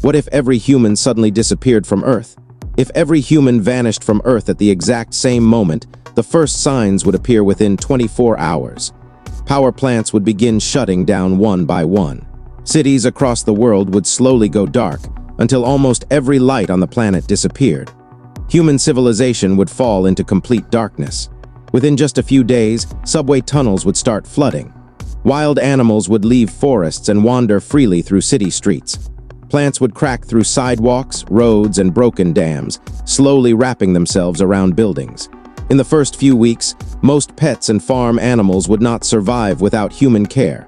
What if every human suddenly disappeared from Earth? If every human vanished from Earth at the exact same moment, the first signs would appear within 24 hours. Power plants would begin shutting down one by one. Cities across the world would slowly go dark until almost every light on the planet disappeared. Human civilization would fall into complete darkness. Within just a few days, subway tunnels would start flooding. Wild animals would leave forests and wander freely through city streets. Plants would crack through sidewalks, roads, and broken dams, slowly wrapping themselves around buildings. In the first few weeks, most pets and farm animals would not survive without human care.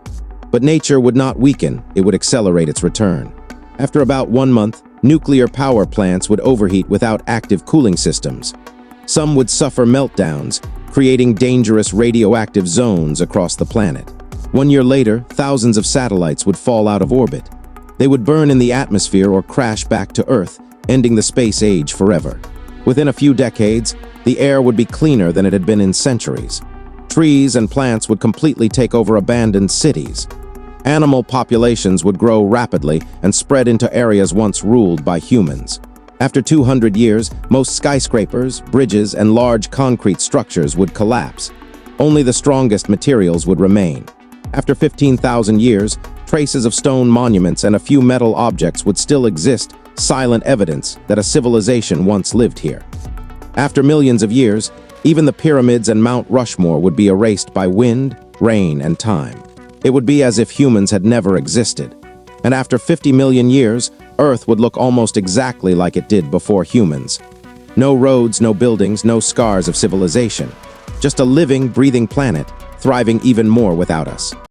But nature would not weaken, it would accelerate its return. After about 1 month, nuclear power plants would overheat without active cooling systems. Some would suffer meltdowns, creating dangerous radioactive zones across the planet. 1 year later, thousands of satellites would fall out of orbit. They would burn in the atmosphere or crash back to Earth, ending the space age forever. Within a few decades, the air would be cleaner than it had been in centuries. Trees and plants would completely take over abandoned cities. Animal populations would grow rapidly and spread into areas once ruled by humans. After 200 years, most skyscrapers, bridges, and large concrete structures would collapse. Only the strongest materials would remain. After 15,000 years, traces of stone monuments and a few metal objects would still exist, silent evidence that a civilization once lived here. After millions of years, even the pyramids and Mount Rushmore would be erased by wind, rain, and time. It would be as if humans had never existed. And after 50 million years, Earth would look almost exactly like it did before humans. No roads, no buildings, no scars of civilization. Just a living, breathing planet, thriving even more without us.